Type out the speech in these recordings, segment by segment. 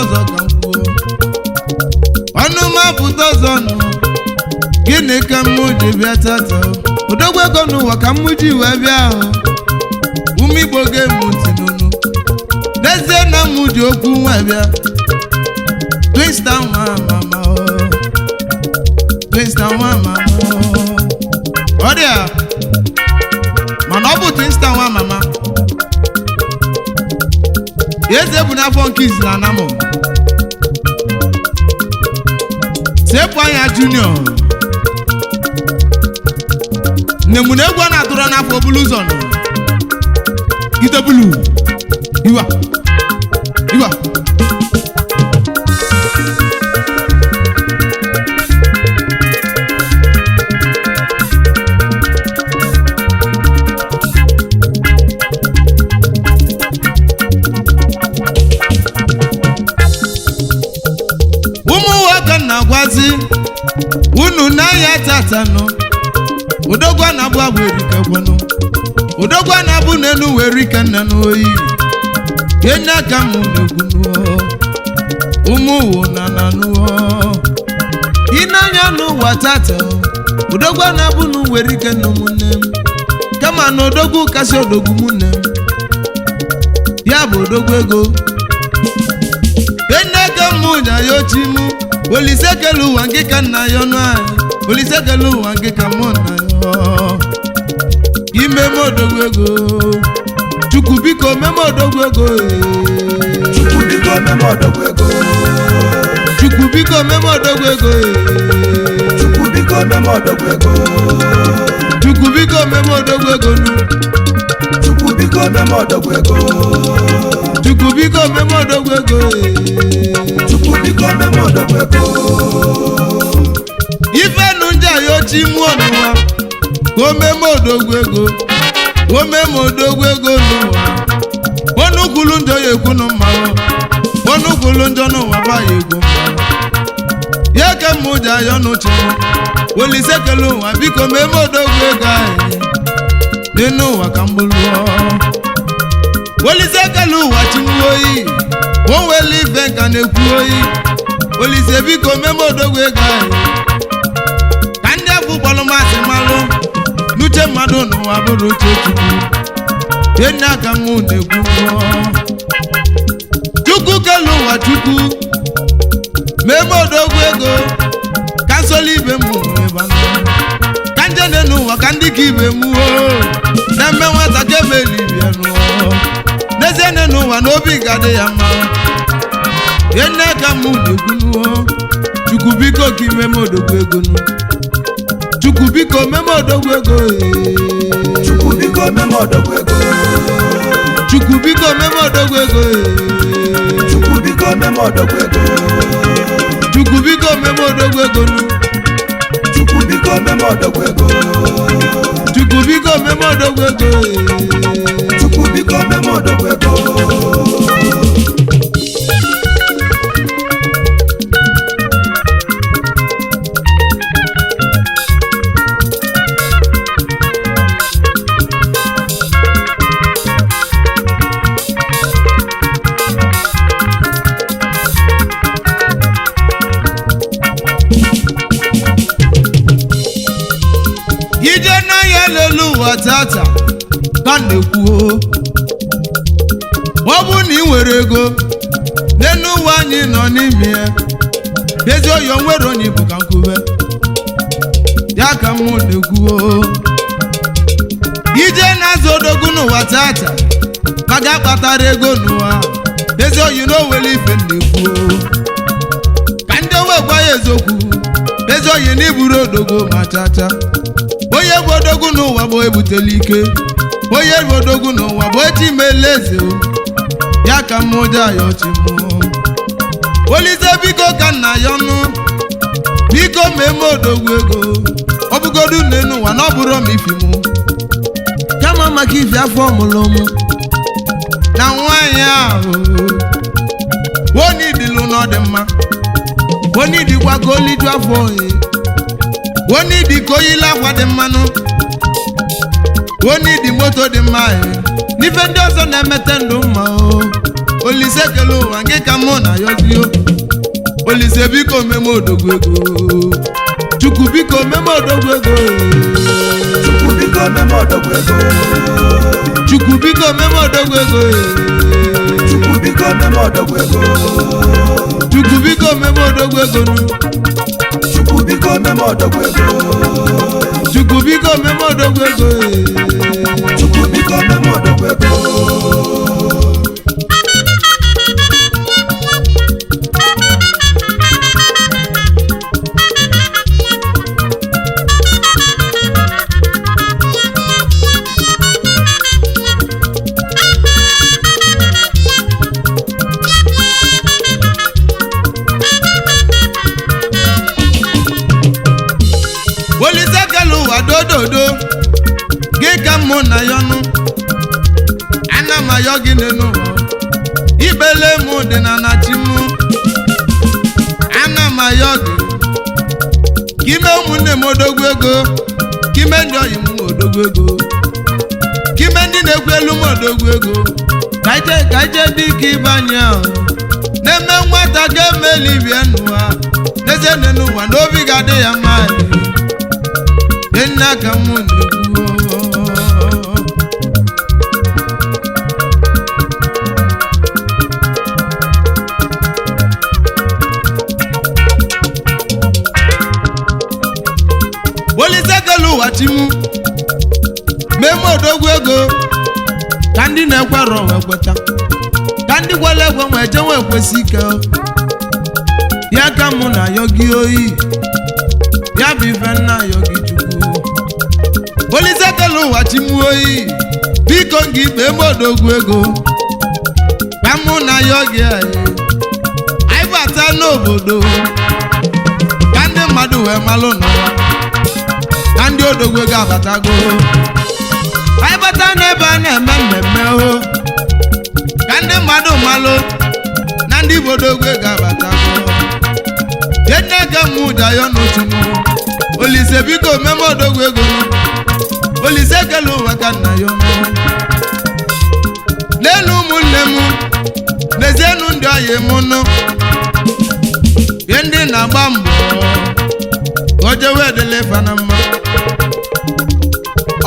ọzọ ka m kwuo ọnụ ma pụta ọzọ nụ gịnị ka m ji bịa tata Odogwu ego n'ụwa ka m ji wee bịa ahụ ụmụ Igbo ga-emu ntị n'onu n'ezie na m ji okwu nwa bịa Twinstar nwa mama Twinstar nwa mama ọ dị a mana ọ bụ Twinstar nwa mama eze bụ n'afọ nke izi na anamụ sepụ anya junior nemu na egwu a na-atụrụ n'afọ bulu ụzọ nọ ite bulu iwa iwa na-agwazi unu n'anya tata nọ Odogwu na-abụ abụ erika gwanụ Odogwu na-abụ n'enu were ike nna n'oyi kenye aka m na-egwu n'ụọ ụmụ ụwa na na n'ụọ ịnanya n'ụwa tata Odogwu na-abụ n'u were ike nna ụmụnne m kama na Odogwu kasị Odogwu ụmụnne m ya bụ Odogwu ego kenye aka m na ya ochi mụ Olise kele ụwa nke ka nna ya ọnụ anyị Olise kele ụwa nke ka mụ na ya ime m Odogwu ego Chukwu biko meme Odogwu ego Chukwu biko meme Odogwu ego Chukwu biko meme Odogwu ego Chukwu biko meme Odogwu ego Chukwu biko meme Odogwu ego Chukwu biko meme Odogwu ego Chukwu biko meme Odogwu ego Chukwu biko meme Odogwu ego ife nu nja yo chi mu ọnụwa o meme Odogwu ego o meme Odogwu ego n'ụwa onu kwulu njọ ya ekwu n'mmanwụ onu kwulu njọ n'ụwa ba ya egwu ya ka mụ ja ya n'uche Olise kele ụwa biko meme Odogwu ego anyị n'enu ụwa ka mbụlụọ Olise kele ụwa chi mu oyi o nwere ife nka na-ekwu oyi Olise biko meme Odogwu ego anyị ka ndị afọ kpọrọ masị malụ n'uche mmadụ n'ụwa bụrụ uche Chukwu enye aka m na-ekwu Chukwu kele ụwa Chukwu meme Odogwu ego ka nsoli ibe m ebe ka njene n'ụwa ka ndị ka ibe m na mme nwata ka emelibia n'ụwa n'ezie nne n'ụwa n'obi ga-adị ya mma enye aka m na-ekwu Chukwu biko ka imeme Odogwu ego Chukwu biko meme Odogwu ego Chukwu biko meme Odogwu ego Chukwu biko meme Odogwu ego Chukwu biko meme Odogwu ego Chukwu biko meme Odogwu ego Chukwu biko meme Odogwu ego Chukwu biko meme Odogwu ego Chukwu biko meme Odogwu ego ije na ya lelu ụwa tata ka na-ekwu ọ bụ na ị nwere ego n'elu ụwa anyị nọ n'ime ya ezi oyi nwere onye Igbo ka nkwube ya ka m na-ekwu ije na-azụ Odogwu n'ụwa tata ma ga-akpatara ego n'ụwa ezi oyi na owele ife na-ekwu ka ndị owe gwa ya eziokwu ezi oyi na iburu Odogwu ma chacha onye bụ Odogwu n'ụwa bụ ebutela ike onye bụ Odogwu n'ụwa bụ echi mele eze ya ka mmụja ya ọchị mụọ Olise biko ka nna ya ọnụ biko meme Odogwu ego ọ bụgodu n'enu ụwa na ọ bụrụ m ifi mụ kama maka ifi afọ ọmụlụ mụ na nwaanyị ahụ onidilụ na ọ dị mma onidikwa ka oliju afọ ohe onidi ka oyile akwa dị mmanụ onidi moto dị mma n'ife ndị ọzọ na-emete ndụ mma Olise kele ụwa nke ka mụ na yọzio Olise biko meme Odogwu ego Chukwu biko meme Odogwu ego Chukwu biko meme Odogwu ego Chukwu biko meme Odogwu ego Chukwu biko meme Odogwu ego Chukwu biko meme Odogwu ego Chukwu biko meme Odogwu ego Chukwu biko meme Odogwu ego Chukwu biko meme Odogwu ego Dodo gika mụ na yọnụ ana m ayọ gị n'enu ibele mụ dị na nachi mụ ana m ayọ gị kime ụmụnne m Odogwu ego kime ndị ọyị m Odogwu ego kime ndị na-egwu elu m Odogwu ego ka ije dịka ịbanye ahụ na-eme nwata ga-emeli ibie n'ụwa n'ezie n'ụwa n'obi ga-adị ya mma Nna ka mụ na-ekwu Olise kele ụwa chi mụ meme Odogwu ego ka ndị na-ekwerọ wee kweta ka ndị gwara egwe wee jewe ekwesị ike ya ka mụ na ayọ gị oyi ya bụ ife nna ayọ gị Chukwu Olise kele ụwa chi mụ oyi biko gị meme Odogwu ego ka mụ na ayọ gị anyị bata n'obodo ka ndị mmadụ wee malụ n'ụwa ka ndị Odogwu ego abatago anyị bata n'ebe a na-eme mmemme o ka ndị mmadụ malụ na ndị Odogwu ego abatago Yenega mụ dayo n'otu mụ Olise biko meme Odogwu ego Olise kele ụwa ka nna ya n'elu ụmụnne m n'ezienụ ndị ọyị mụ nụ ihe ndị na-agba mbọ o jewe edele fa na mma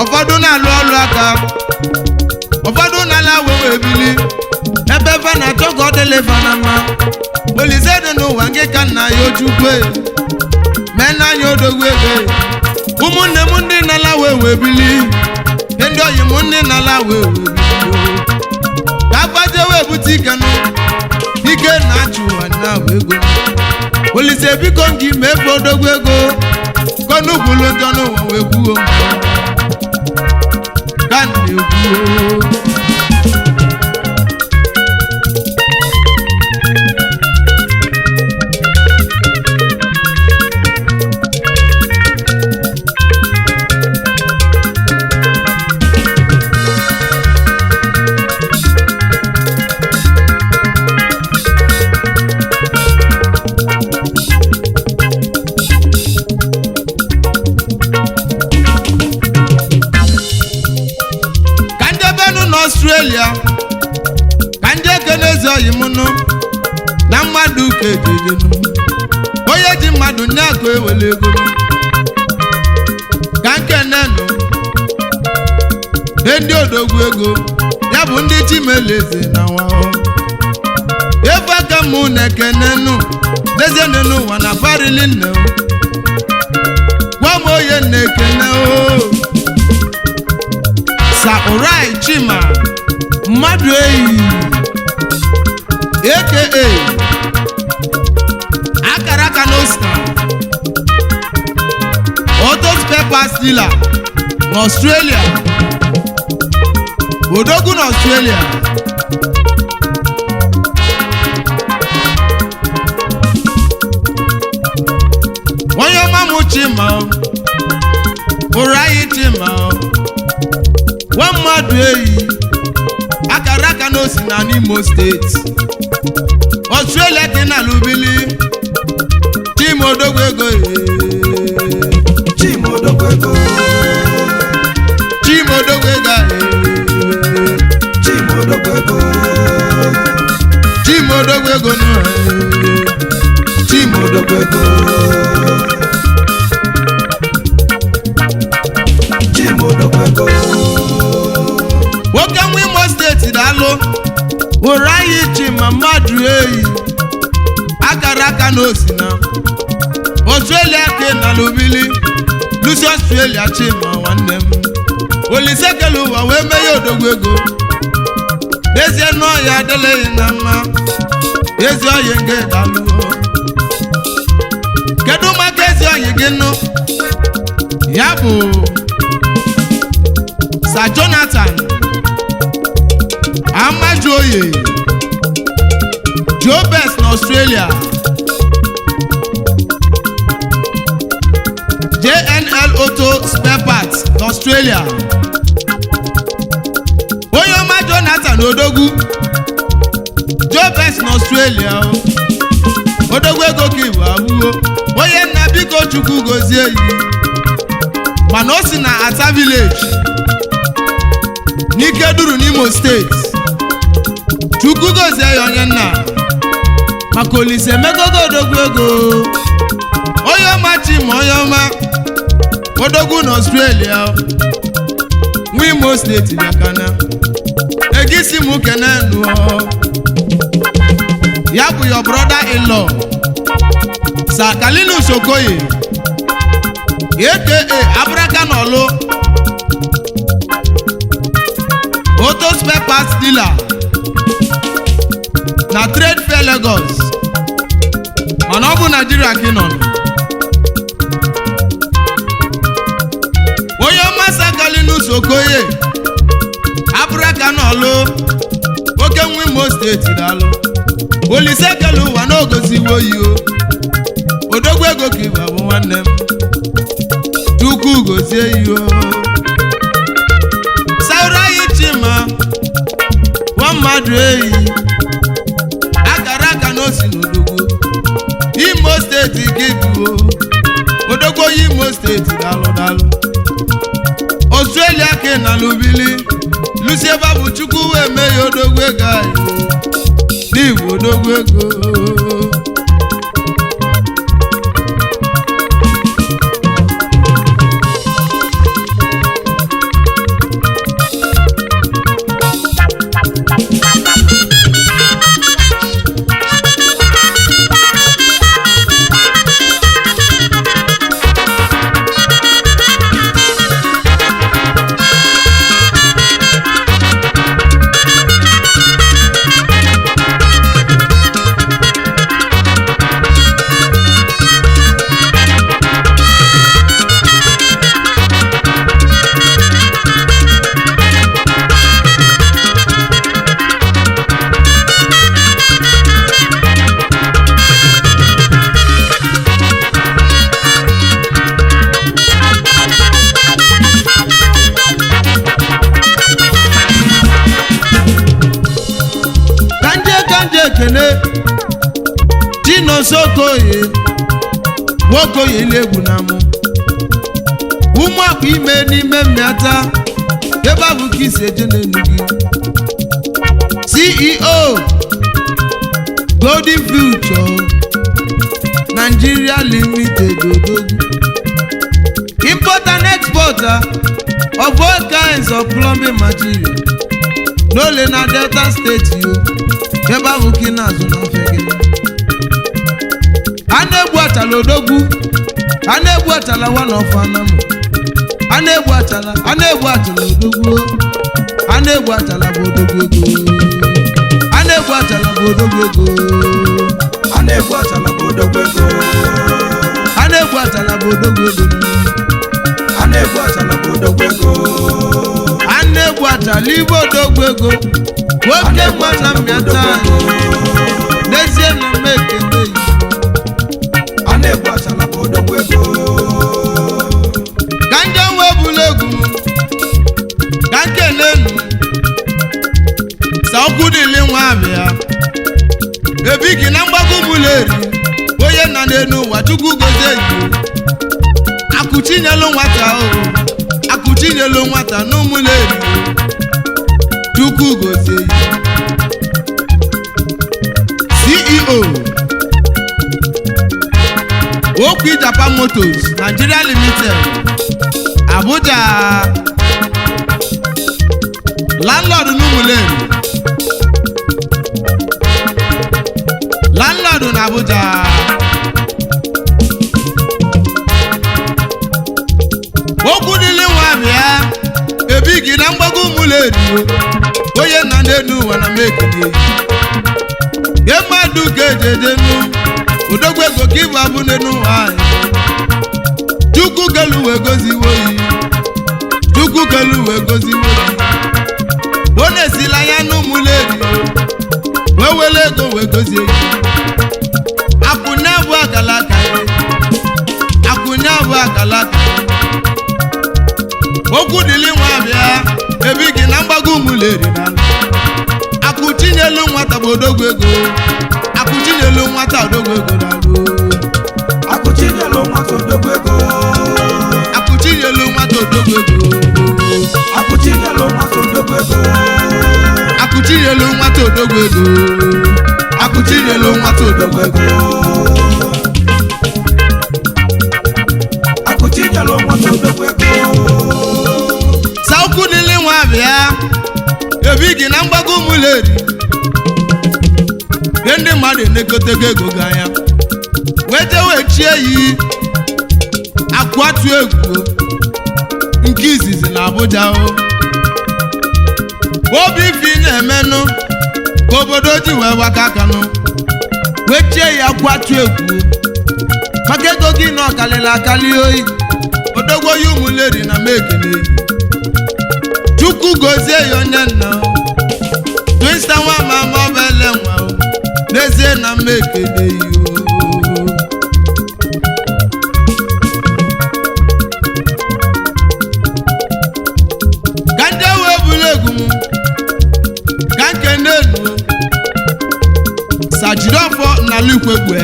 ụfọdụ na-alụ ọrụ aka ụfọdụ na-ala wewe ebili ebe fa na-achọ ka ọ dele fa na mma Olise dị n'ụwa nke ka nna ya Chukwu mee n'anya Odogwu ego ụmụnne m ndị na-ala wewe ebili ndị ọyị m ndị na-ala wewe ebili ka gbajewe ebute ike nụ ike na-achụ ụwa na ego Olise biko gị mefe Odogwu ego kọnụkwulu njọ n'ụwa wee gwuo ka na-egwuo Australia ka ndị ekenezi ọyị m nụ na mmadụ ka ejejenu onye ji mmadụ nye akụ ewele ego ka nkenenụ ndị Odogwu ego ya bụ ndị Chimeleze na nwa efe aka mụ na-ekenenụ n'ezie n'ụwa na farili nne gwa m onye na-ekene Saurai Chima mmadụ eyi aka akara aka n'Oscar auto spare parts dealer n'Australia Odogwu n'Australia onye ọma mụ Chima Saurai Chima nwa mmadụ eyi akara aka n'osi na n'Imo steeti Australia dị na Lubili Chima Odogwu ego Chima Odogwu ego Chima Odogwu ego Chima Odogwu ego Odogwu ego Odogwu ego nwoke nwa Imo steeti daalụ ụrụ anyị chi ma mmadụ eyi akara aka na osina Australia ke na lobili Lucy Australia chi ma nwanne m Olise kele ụwa wee mee ya Odogwu ego n'ezie n'ọya adịleghị na mma ezi oyi nge daalụ kedu maka ezi oyi gị nụ ya bụ Sir Jonathan Amajoye Joe Best na Australia JNL Auto Spare Parts na Australia onye ọma Jonathan Odogwu Joe Best na Australia Odogwu ego ka ibu abụọ onye nna biko Chukwu gozie yi mana o si na Ata Village n'ike duru n'Imo steeti Chukwu gozie ya onye nna maka Olise megogo Odogwu ego onye ọma chi ma onye ọma Odogwu na Australia nwa Imo steeti bịakana egisi m kene nụọ ya bụ your brother-in-law Sir Kalinus Okoye aka Abraka n'Olu Auto Spare Parts Dealer na Trade Fair Lagos mana ọ bụ Nigeria ka ị nọ onye ọma Sir Kalinus Okoye Abraka n'Olu oke nwa Imo steeti daalụ Olise kele ụwa n'ogoziwo yi Odogwu ego ka ịba bụ nwanne m Chukwu gozie yi Saura yi chima nwa mmadụ eyi akara aka n'osi n'Odogwu Imo steeti gị bụ Odogwu Imo steeti daalụ daalụ Australia ke na lubili Lucy ebe bụ Chukwu wee mee ya Odogwu ego anyị n'Igbo Odogwu ego ekene Chinosokoye Nwokoye Ilegwu na mụ ụmụakwa ime n'ime mmịata ebe abụ ka isi eje n'elu gị CEO Golden Future Nigeria Limited Odogwu Importer and exporter of all kinds of plumbing material n'ole na Delta State yo ebe ahụ ka ị na-azụ n'ofe gị a na-egbu achala Odogwu a na-egbu achala one of Anamụ a na-egbu achala Odogwu a na-egbu achala bụ Odogwu ego a na-egbu achala bụ Odogwu ego a na-egbu achala bụ Odogwu ego a na-egbu achala bụ Odogwu ego a na-egbu achala bụ Odogwu ego a na-egbu achala ibe Odogwu ego nwoke nwanna mmịata n'ezie na mme ekele yi a na-egbu achala bụ Odogwu ego ka ndị onwe bụla egwu ka nkele enu sa okwu dịlị nwa abịa ebighị na mgbago ụmụleri onye nna n'elu ụwa Chukwu gozie yi akụchinyelu nwata akụchinyelu nwata n'ụmụleri Chukwu gozie yi CEO Okwi Japan Motors Nigeria Limited Abuja landlord n'Umuleri landlord na Abuja okwu dịlị nwa bịa ebigi na mgbago Umuleri onye nna n'elu ụwa na mekene ye mmadụ ga-ejedenu Odogwu ego ka ịbụ abụ n'elu ụwa Chukwu kelu wee goziwo yi Chukwu kelu wee goziwo yi ọ na-esila anya n'Umuleri wee wele ego wee gozie yi akwụnya bụ akalaka akwụnya bụ akalaka okwu dịlị nwa bịa ebigi na mgbago Umuleri na akụchinyelu nwata bụ Odogwu ego akụchinyelu nwata Odogwu ego na-alụ Akụchinyelu nwata Odogwu ego akụchinyelu nwata Odogwu ego Akụchinyelu nwata Odogwu ego akụchinyelu nwata Odogwu ego akụchinyelu nwata Odogwu ego Akụchinyelu nwata Odogwu ego saukwu dịlị nwa bịa ebigi na mgbago Umuleri ndị mmadụ na-ekotego ego gị anya wee jewe chie yi akwatu egwu nke izizi na Abuja obi ifi na-emenụ ka obodo ji wee gbaka akanụ wee chie ya akwatu egwu maka ego gị na ọkalịla akali oyi Odogwu onye Umuleri na mekene Chukwu gozie ya onye nna Twinstar nwa mama obele nwa n'ezie na mekene yo ka ndị wee bụrụ egwu m ka nke n'elu sajidofọ n'ala Ikwegwe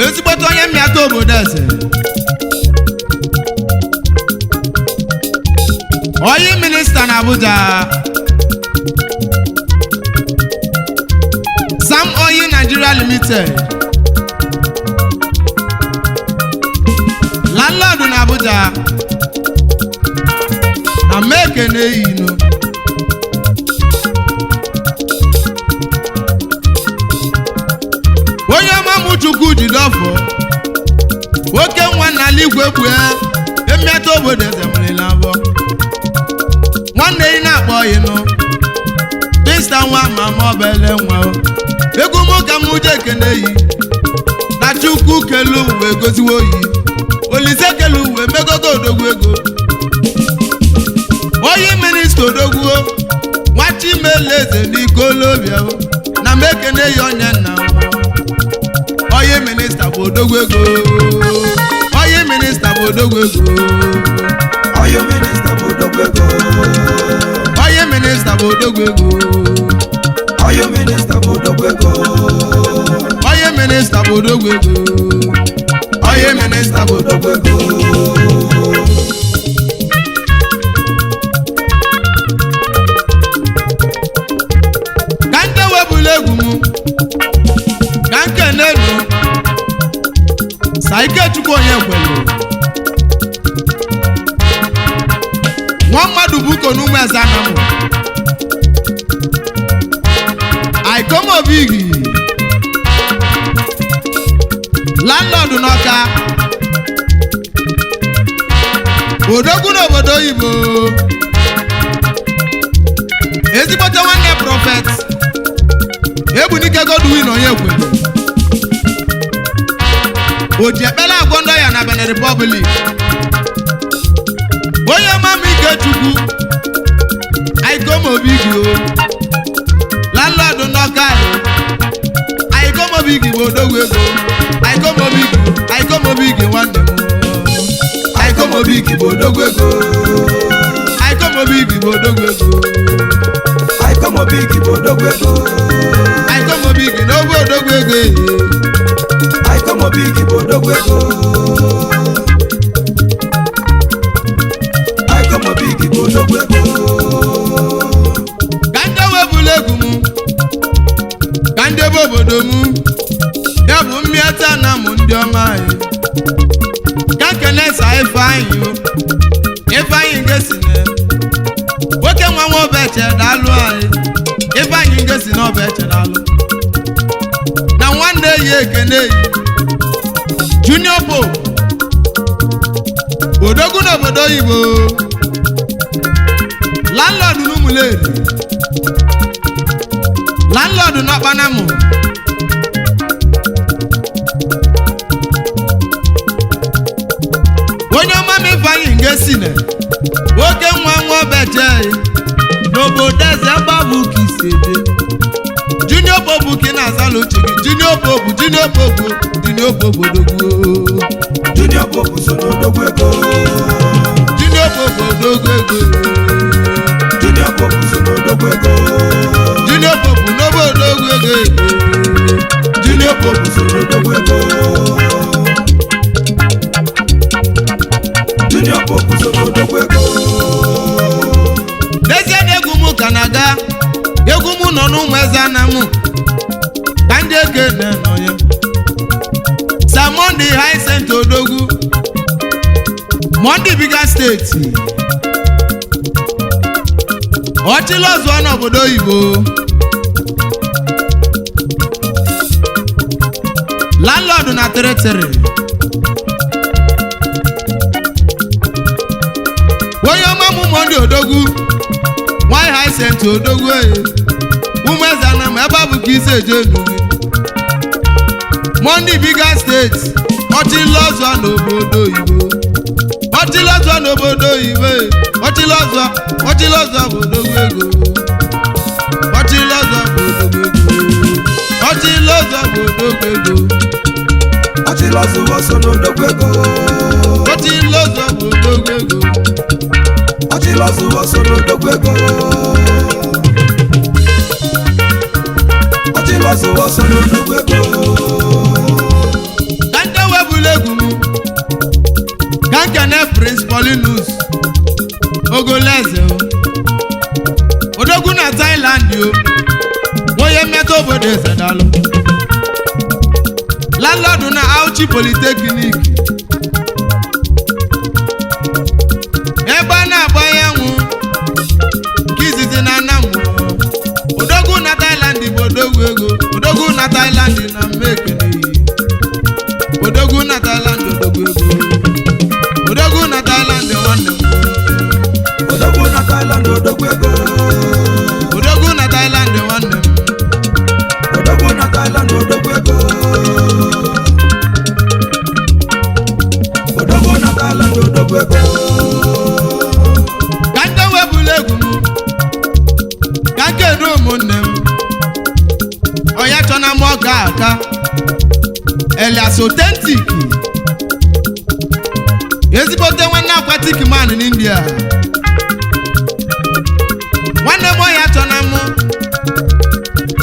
ezigbote onye mmịata obodo eze onye minista na Abuja Sam Oyi Nigeria Limited landlord na Abuja na mekene yinu onye ọmamụ Chukwu jidofọ oke nwa n'ala Ikwegwe emeta obodo eze nwere na abụọ nwanne ị na-akpọ yinu Twinstar nwa mama obele nwa ego m ka m je ekene yi na Chukwu kelu wee goziwo yi Olise kelu wee megogo Odogwu ego onye minista Odogwu Nwachimeleze n'Ikolobia na mekene ya onye nna onye minista bụ Odogwu ego onye minista bụ Odogwu ego Onye minista bụ Odogwu ego onye minista bụ Odogwu ego Onye minista bụ Odogwu ego onye minista bụ Odogwu ego onye minista bụ Odogwu ego ka nke webụla egwu m ka nke n'elu sa Ikechukwu onye kwelu nwa mmadụ buko n'ụmụ eze anamụ Aikomobigi landlord n'Ọka Odogwu n'obodo oyibo ezigbote nwanne prọfet Ebunike Godwin onye kwelu o ji ekpele agwọ ndọ ya na Benin Republic onye mama Ikechukwu Aikomobigi landlord n'Ọka Aikomobigi bụ Odogwu ego Aikomobigi nwanne m Aikomobigi bụ Odogwu ego Aikomobigi bụ Odogwu ego Aikomobigi bụ Odogwu ego Aikomobigi n'ogbe Odogwu ego Aikomobigi bụ Odogwu ego Aikomobigi bụ Odogwu ego ka ndị webụla egwu m ka ndebe obodo m ya bụ mmịata na mụ ndị ọma anyị ka kene sa Ifeanyị ngesi na nwoke nwa nwa obeche daalụ anyị Ifeanyị ngesi na obeche daalụ na nwanne yi ekene yi Junior Pope Odogwu n'obodo oyibo landlord n'Umuleri landlord n'Ọkpanamụ onye ọma m Ifeanyị ngesi na nwoke nwa nwa obeche n'obodo eze gbabụ ka isede Junior Pope ka ị na-azala uche gị Junior Pope Odogwu Junior Pope so n'Odogwu ego Junior Pope Odogwu ego Junior Pope so n'Odogwu ego Junior Pope n'obodo Odogwu ego Junior Pope so n'Odogwu ego Junior Pope so n'Odogwu ego n'ezie na egwu m ka na-aga egwu m nọ n'ụmụ eze ana m ka ndị ekene nọ ya Samondi High Center Odogwu Mondi Bigger State ọchịlọzụọ n'obodo oyibo landlord na tere onye ọma m Mondi Odogwu Nwanyị High Center Odogwu ụmụ eze ana m ebe a bụ ka isi eje enu Mondi Bigger State ọchịlọzụọ n'obodo oyibo ọchịlọzụọ n'obodo oyibo ọchịlọzụọ bụ Odogwu ego ọchịlọzụọ bụ Odogwu ego ọchịlọzụọ so n'Odogwu ego ọchịlọzụọ bụ Odogwu ego ọchịlọzụọ so n'Odogwu ego ọchịlọzụọ so n'Odogwu ego ka ndị webụla egwu m ka nkene Prince Paulinus Ogoleze Odogwu na Thailand onye mmetụ obodo eze daalụ landlord na Auchi Polytechnic ebe a na-agba anyanwụ nke izizi na Anambra Odogwu na Thailand bụ Odogwu ego Odogwu na Thailand na mmekene Odogwu na Thailand Odogwu ego Odogwu na Thailand nwanne m Odogwu na Thailand Odogwu ego Odogwu na Thailand nwanne m Odogwu na Thailand Odogwu ego Odogwu na Thailand Odogwu ego ka ndị webụla egwu m ka kedu ụmụnne m onye chọna m ọga aka Elias Authentic ezigbote nwanne aquatic man n'India nwanne m onye chọna m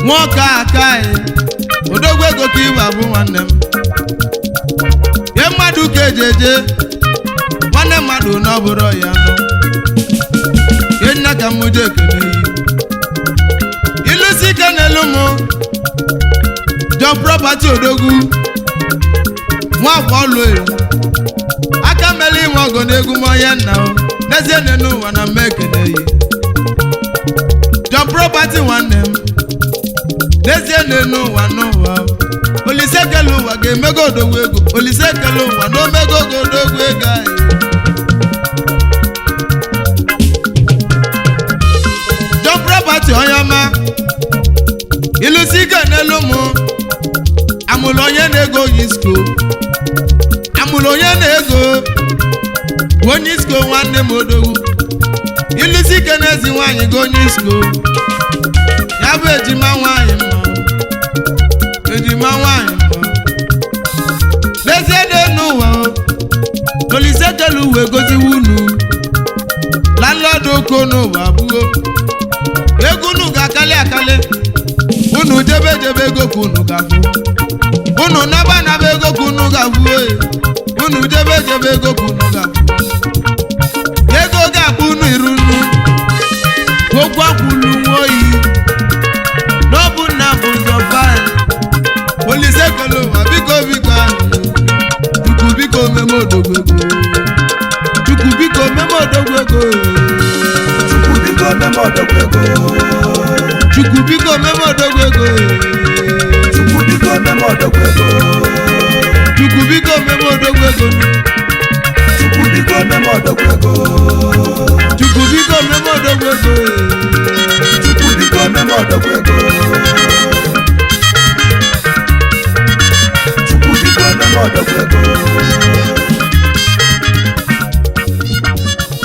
nwoke aka Odogwu ego ka ịwa bụ nwanne m ye mmadụ ka ejeje nwanne mmadụ na ọ bụrụ ya nọ ye nna ka m je ekele ilusi ike n'elu m John Property Odogwu nwafọ ọlụ aka mele inwe ọgọ n'egwu m onye nna n'ezie n'elu ụwa na mma ekele yi John Property nwanne m n'ezie n'elu ụwa n'ụwa Olise ekele ụwa ga-emego Odogwu ego Olise ekele ụwa na omego Odogwu ego anyị John Property onye ọma ilusi ike n'elu m amụlụ onye na-ego Yisko amụlụ onye na-ego onye Yisko nwanne m Odogwu ilusi ike n'ezi nwaanyị go onye Yisko ya bụ ejima nwaanyị mma n'ezie n'ụwa Olise ekele uwe goziwe unu landlord oko n'ụwa abụọ ego unu ga-akali unu jebe ego ka unu ga-afụ unu naba ego ka unu ga-afụ unu jebe ego ka unu ga-afụ ego ga-akpụ unu iru nnu okwu akwụlu nwa oyi n'ọbụ nna bụ zọba biko meme odogwu ego Chukwu biko meme odogwu ego Chukwu biko meme odogwu ego Chukwu biko meme odogwu ego Chukwu biko meme odogwu ego Chukwu biko meme odogwu ego Chukwu biko meme odogwu ego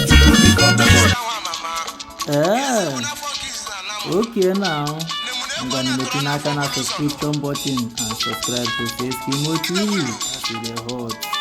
Chukwu biko meme Okay now. I'm gonna make an subscription button and subscribe to Facebook TV. That's the hot.